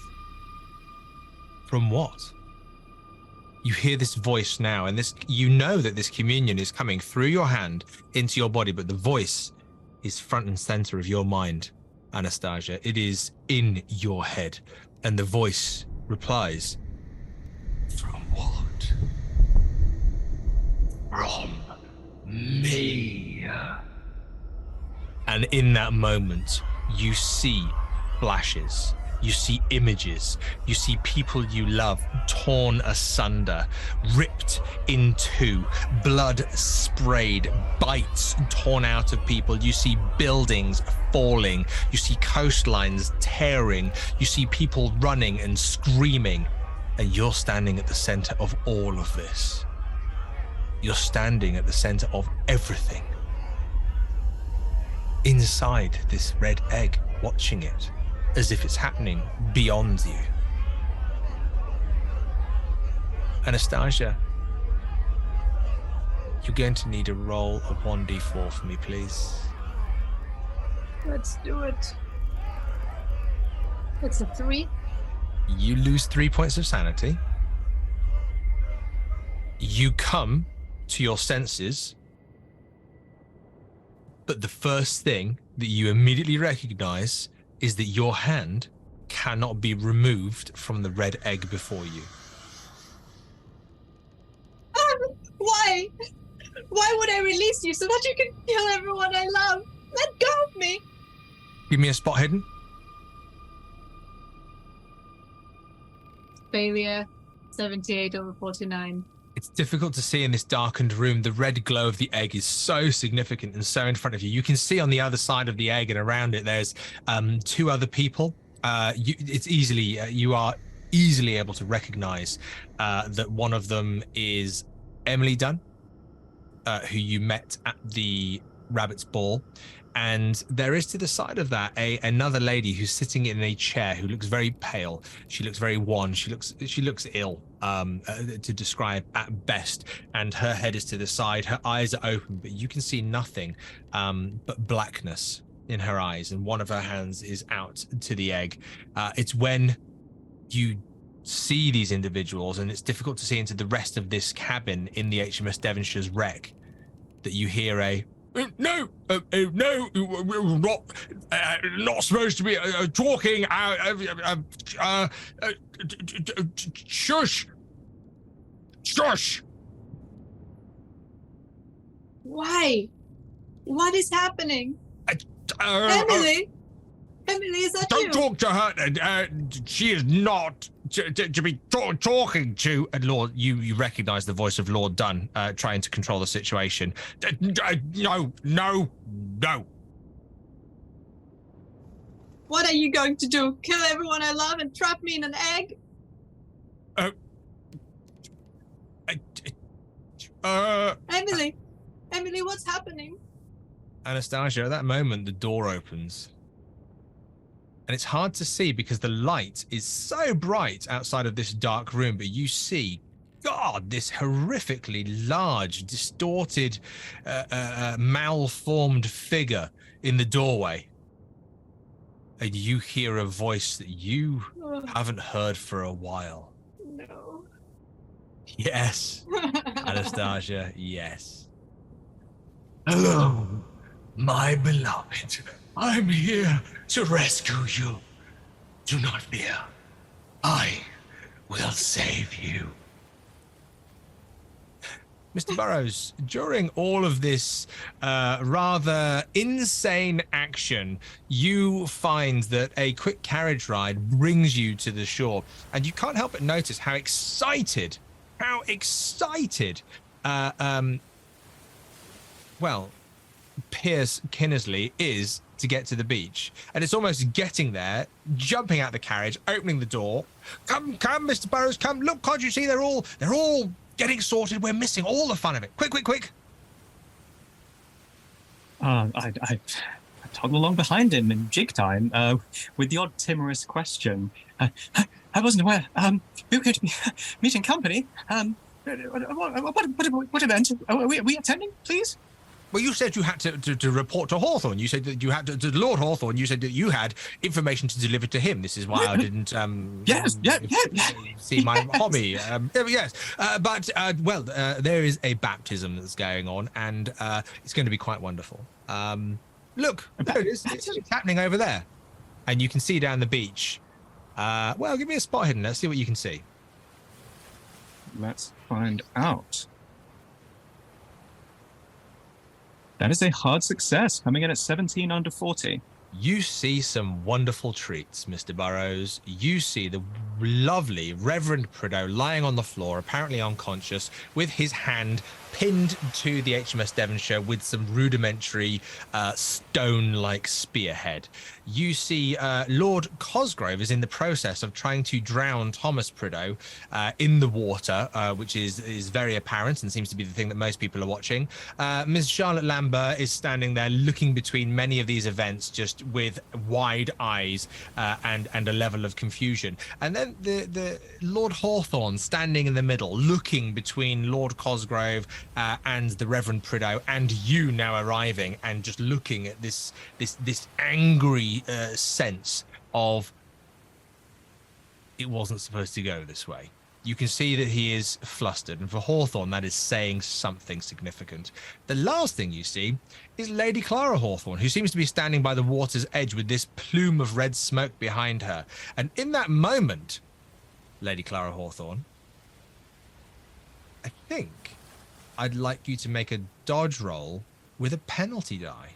from what? You hear this voice now, and this, you know that this communion is coming through your hand into your body, but the voice is front and center of your mind, Anastasia. It is in your head, and the voice replies, From what? From me. And in that moment, you see flashes. You see images. You see people you love torn asunder, ripped in two, blood sprayed, bites torn out of people. You see buildings falling. You see coastlines tearing. You see people running and screaming. And you're standing at the center of all of this. You're standing at the center of everything. Inside this red egg, watching it, as if it's happening beyond you. Anastasia, you're going to need a roll of 1d4 for me, please. Let's do it. It's a 3. You lose 3 points of sanity. You come to your senses, but the first thing that you immediately recognize is that your hand cannot be removed from the red egg before you. Why? Why would I release you so that you can kill everyone I love? Let go of me! Give me a spot hidden. Failure. 78 over 49. It's difficult to see in this darkened room. The red glow of the egg is so significant and so in front of you. You can see on the other side of the egg and around it, there's 2 other people. You are easily able to recognize that one of them is Emily Dunn, who you met at the Rabbit's Ball. And there is to the side of that another lady who's sitting in a chair who looks very pale. She looks very wan. She looks ill, to describe at best. And her head is to the side. Her eyes are open, but you can see nothing but blackness in her eyes. And one of her hands is out to the egg. It's when you see these individuals, and it's difficult to see into the rest of this cabin in the HMS Devonshire's wreck, that you hear a no, not supposed to be talking. Shush. Why? What is happening? Emily? Emily, is that Don't you? talk to her. She is not to be talking to. And Lord, you recognise the voice of Lord Dunn trying to control the situation. No. What are you going to do? Kill everyone I love and trap me in an egg? Emily, what's happening? Anastasia, at that moment, the door opens. And it's hard to see because the light is so bright outside of this dark room, but you see, God, this horrifically large, distorted, malformed figure in the doorway. And you hear a voice that you haven't heard for a while. No. Yes, Anastasia, yes. Hello, my beloved. I'm here to rescue you. Do not fear. I will save you. Mr. Burrows, during all of this rather insane action, you find that a quick carriage ride brings you to the shore, and you can't help but notice how excited, Pierce Kinnersley is to get to the beach. And it's almost getting there, jumping out the carriage, opening the door. Come, Mr. Burrows, come. Look, can't you see they're all getting sorted? We're missing all the fun of it. Quick. I toggle along behind him in jig time with the odd timorous question. I wasn't aware. We were going to be meeting company. What event? Are we attending, please? Well, you said you had to report to Hawthorne. You said that you had to Lord Hawthorne. You said that you had information to deliver to him. This is why I didn't see my hobby. Yes, but there is a baptism that's going on, and it's going to be quite wonderful. Look, there it is. It's happening over there, and you can see down the beach. Give me a spot hidden. Let's see what you can see. Let's find out. That is a hard success, coming in at 17 under 40. You see some wonderful treats, Mr. Burrows. You see the lovely Reverend Prideaux lying on the floor, apparently unconscious, with his hand pinned to the HMS Devonshire with some rudimentary stone-like spearhead. You see Lord Cosgrove is in the process of trying to drown Thomas Prideaux in the water, which is very apparent and seems to be the thing that most people are watching. Ms. Charlotte Lambert is standing there looking between many of these events just with wide eyes and a level of confusion. And then the Lord Hawthorne standing in the middle, looking between Lord Cosgrove and the Reverend Prideaux and you now arriving and just looking at this angry sense of it wasn't supposed to go this way. You can see that he is flustered, and for Hawthorne that is saying something significant. The last thing you see is Lady Clara Hawthorne, who seems to be standing by the water's edge with this plume of red smoke behind her. And in that moment, Lady Clara Hawthorne, I think I'd like you to make a dodge roll with a penalty die.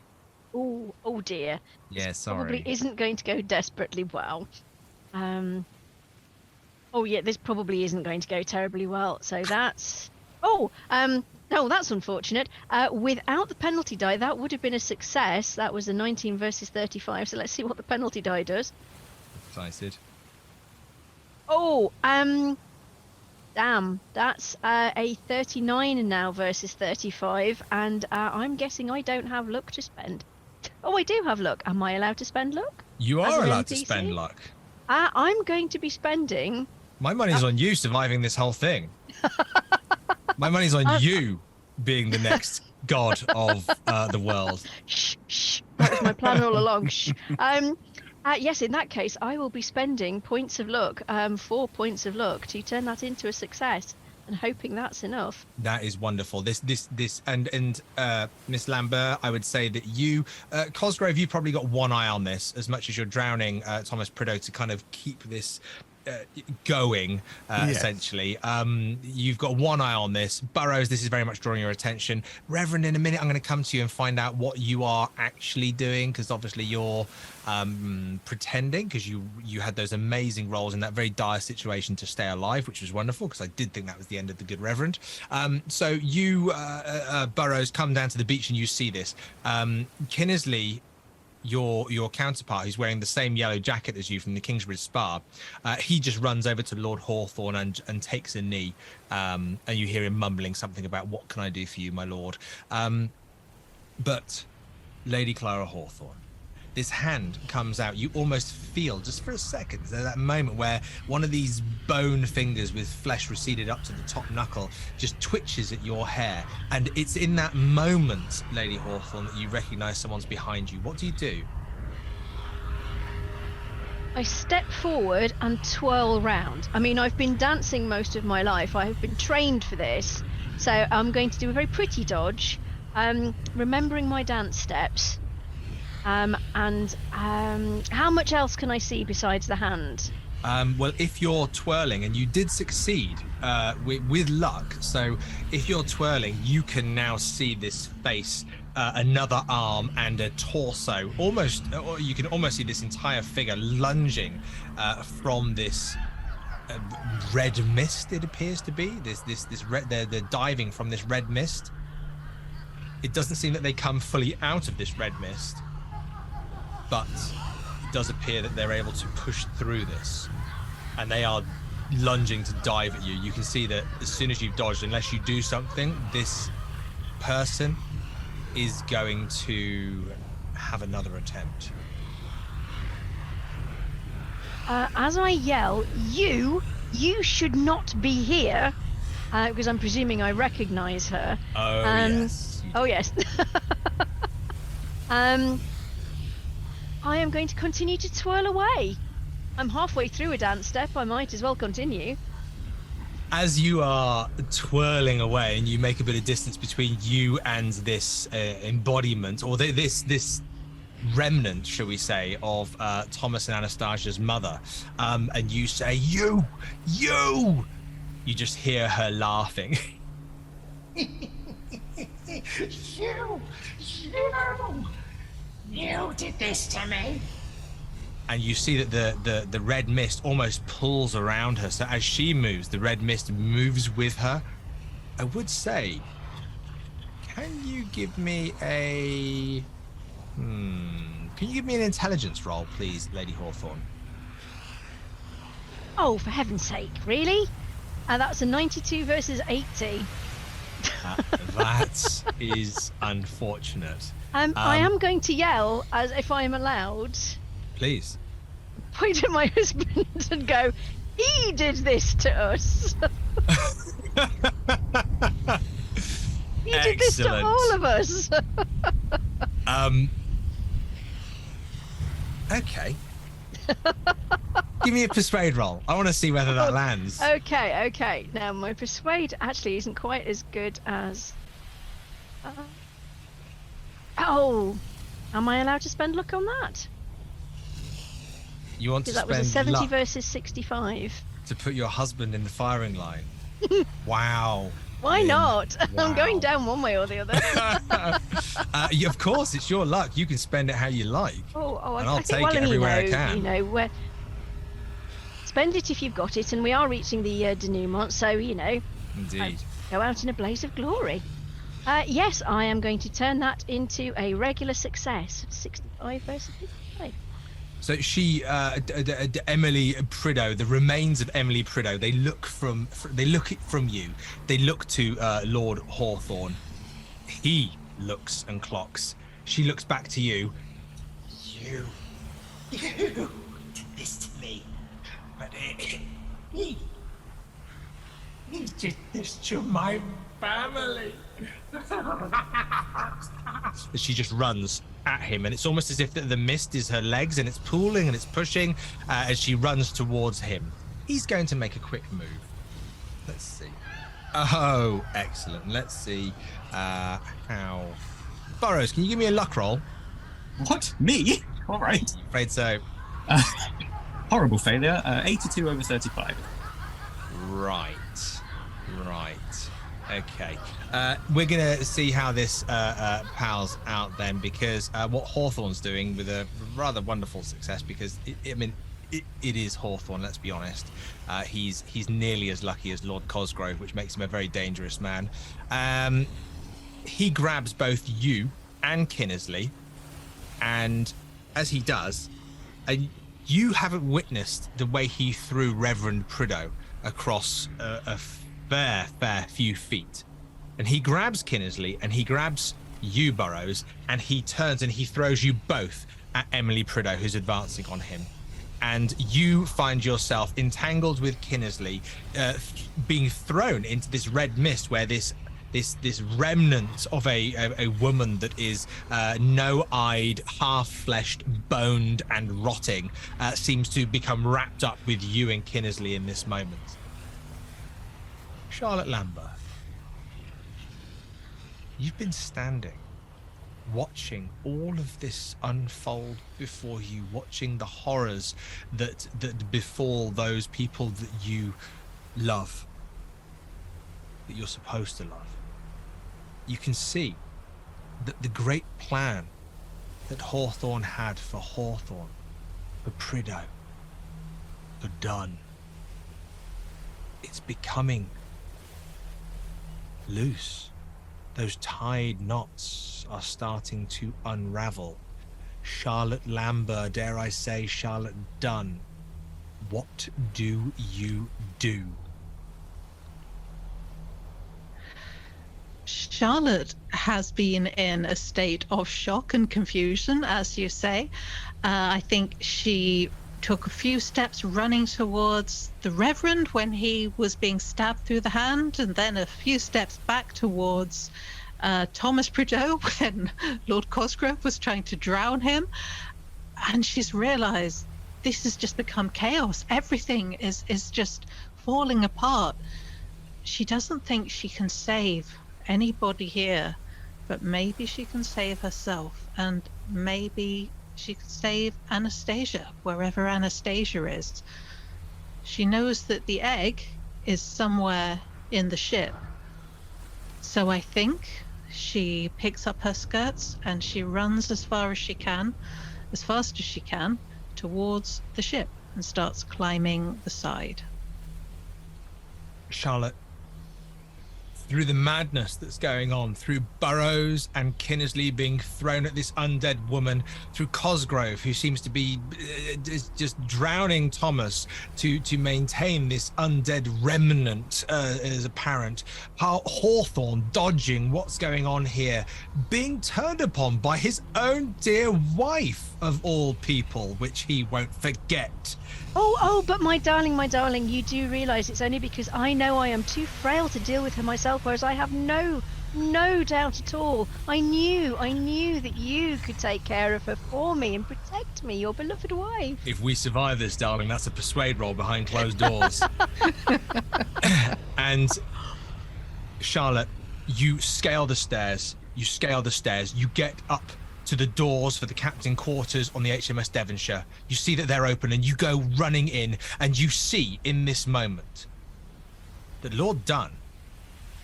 Oh dear. Yeah, sorry. Probably isn't going to go desperately well. This probably isn't going to go terribly well. So that's... that's unfortunate. Without the penalty die, that would have been a success. That was a 19 versus 35. So let's see what the penalty die does. Excited. Damn. That's a 39 now versus 35. And I'm guessing I don't have luck to spend. Oh, I do have luck. Am I allowed to spend luck? You are allowed to spend luck. I'm going to be spending... My money's on you surviving this whole thing. My money's on you being the next god of the world. Shh. That was my plan all along. Shh. Yes, in that case, I will be spending points of luck, 4 points of luck, to turn that into a success, and hoping that's enough. That is wonderful. And Miss Lambert, I would say that you, Cosgrove, you've probably got one eye on this, as much as you're drowning Thomas Prideaux to kind of keep this going, Yes. essentially. You've got one eye on this. Burrows, this is very much drawing your attention. Reverend, in a minute, I'm going to come to you and find out what you are actually doing, because obviously you're pretending, because you had those amazing roles in that very dire situation to stay alive, which was wonderful, because I did think that was the end of the good Reverend. So you, Burrows, come down to the beach and you see this. Kinnersley, your counterpart, who's wearing the same yellow jacket as you from the Kingsbridge Spa, he just runs over to Lord Hawthorne and takes a knee, and you hear him mumbling something about, "What can I do for you, my lord?" But Lady Clara Hawthorne, this hand comes out. You almost feel, just for a second, there's that moment where one of these bone fingers with flesh receded up to the top knuckle just twitches at your hair. And it's in that moment, Lady Hawthorne, that you recognize someone's behind you. What do you do? I step forward and twirl round. I mean, I've been dancing most of my life. I have been trained for this. So I'm going to do a very pretty dodge, remembering my dance steps. And how much else can I see besides the hand? Well, if you're twirling, and you did succeed with luck, so if you're twirling, you can now see this face, another arm, and a torso. Almost, or you can almost see this entire figure lunging from this red mist. It appears to be this red. They're diving from this red mist. It doesn't seem that they come fully out of this red mist, but it does appear that they're able to push through this, and they are lunging to dive at you. You can see that as soon as you've dodged, unless you do something, this person is going to have another attempt. As I yell, you should not be here, because I'm presuming I recognize her. Oh, yes. Oh, yes. I am going to continue to twirl away. I'm halfway through a dance step. I might as well continue. As you are twirling away, and you make a bit of distance between you and this embodiment, or this remnant, shall we say, of Thomas and Anastasia's mother, and you say, you just hear her laughing. You did this to me. And you see that the red mist almost pulls around her. So as she moves, the red mist moves with her. I would say, can you give me a... Can you give me an intelligence roll, please, Lady Hawthorne? Oh, for heaven's sake, really? That's a 92 versus 80. That is unfortunate. I am going to yell, as if I am allowed. Please. Point at my husband and go, he did this to us. He did this to all of us. Okay. Give me a persuade roll. I want to see whether that lands. Okay. Now, my persuade actually isn't quite as good as... Oh, am I allowed to spend luck on that? You want to Because that spend was a 70 luck versus 65. to put your husband in the firing line. Wow. Why Lynn, not? wow. I'm going down one way or the other. Of course, it's your luck. You can spend it how you like. Oh, And I I'll think, take well, it everywhere I can. You know, spend it if you've got it, and we are reaching the denouement, so, you know, Indeed. go out in a blaze of glory. Yes, I am going to turn that into a regular success. 65 versus 55. So she, Emily Prideaux, the remains of Emily Prideaux, they look from you. They look to Lord Hawthorne. He looks and clocks. She looks back to you. You did this to me. But he did this to my family. She just runs at him, and it's almost as if the mist is her legs, and it's pulling and it's pushing as she runs towards him. He's going to make a quick move. Let's see. Oh, excellent. Let's see how... Burrows, can you give me a luck roll? What? Me? All right. Afraid so. horrible failure. 82 over 35. Right. Okay. We're going to see how this pals out then, because what Hawthorne's doing with a rather wonderful success, because, it is Hawthorne, let's be honest. He's nearly as lucky as Lord Cosgrove, which makes him a very dangerous man. He grabs both you and Kinnersley, and as he does, you haven't witnessed the way he threw Reverend Prideaux across a fair few feet. And he grabs Kinnersley and he grabs you, Burrows, and he turns and he throws you both at Emily Prideaux, who's advancing on him. And you find yourself entangled with Kinnersley, being thrown into this red mist where this remnant of a woman that is no-eyed, half-fleshed, boned, and rotting seems to become wrapped up with you and Kinnersley in this moment. Charlotte Lambert, you've been standing, watching all of this unfold before you, watching the horrors that befall those people that you love, that you're supposed to love. You can see that the great plan that Hawthorne had for Hawthorne, for Prideaux, for Dunn, it's becoming loose. Those tied knots are starting to unravel. Charlotte Lambert, dare I say Charlotte Dunn, what do you do? Charlotte has been in a state of shock and confusion, as you say. I think she took a few steps running towards the Reverend when he was being stabbed through the hand, and then a few steps back towards Thomas Prideaux when Lord Cosgrove was trying to drown him. And she's realized this has just become chaos. Everything is just falling apart. She doesn't think she can save anybody here, but maybe she can save herself, and maybe she could save Anastasia, wherever Anastasia is. She knows that the egg is somewhere in the ship. So I think she picks up her skirts and she runs as fast as she can, towards the ship and starts climbing the side. Charlotte, through the madness that's going on, through Burrows and Kinnersley being thrown at this undead woman, through Cosgrove, who seems to be just drowning Thomas to maintain this undead remnant as apparent, how Hawthorne dodging what's going on here, being turned upon by his own dear wife of all people, which he won't forget. Oh, but my darling, you do realise it's only because I know I am too frail to deal with her myself, whereas I have no doubt at all. I knew that you could take care of her for me and protect me, your beloved wife. If we survive this, darling, that's a persuade roll behind closed doors. And Charlotte, you scale the stairs, you get up to the doors for the captain quarters on the HMS Devonshire. You see that they're open and you go running in, and you see in this moment that Lord Dunn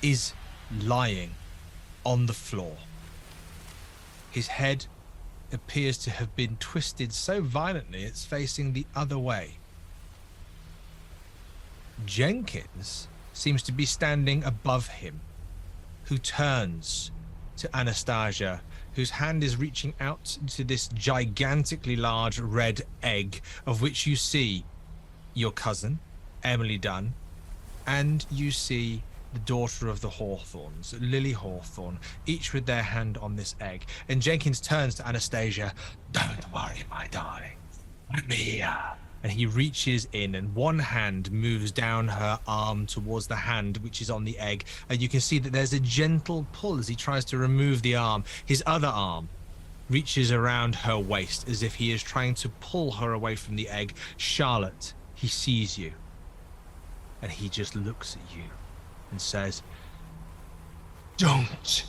is lying on the floor. His head appears to have been twisted so violently it's facing the other way. Jenkins seems to be standing above him, who turns to Anastasia, whose hand is reaching out to this gigantically large red egg, of which you see your cousin, Emily Dunn, and you see the daughter of the Hawthornes, Lily Hawthorne, each with their hand on this egg. And Jenkins turns to Anastasia. "Don't worry, my darling. I'm here." And he reaches in, and one hand moves down her arm towards the hand which is on the egg, and you can see that there's a gentle pull as he tries to remove the arm. His other arm reaches around her waist as if he is trying to pull her away from the egg. Charlotte, he sees you, and he just looks at you and says, "Don't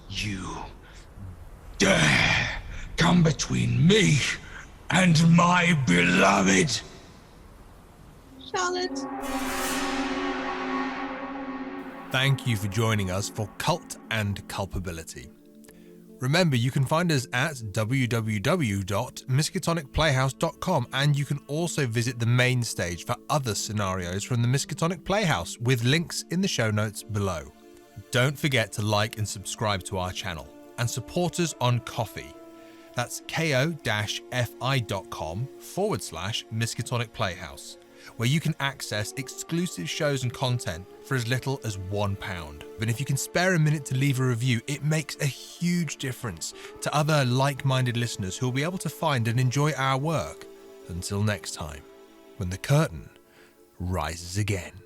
you dare come between me and my beloved." Charlotte. Thank you for joining us for Cult and Culpability. Remember, you can find us at www.miskatonicplayhouse.com, and you can also visit the main stage for other scenarios from the Miskatonic Playhouse with links in the show notes below. Don't forget to like and subscribe to our channel and support us on Ko-fi. That's ko-fi.com/Miskatonic Playhouse, where you can access exclusive shows and content for as little as £1. And if you can spare a minute to leave a review, it makes a huge difference to other like-minded listeners who will be able to find and enjoy our work. Until next time, when the curtain rises again.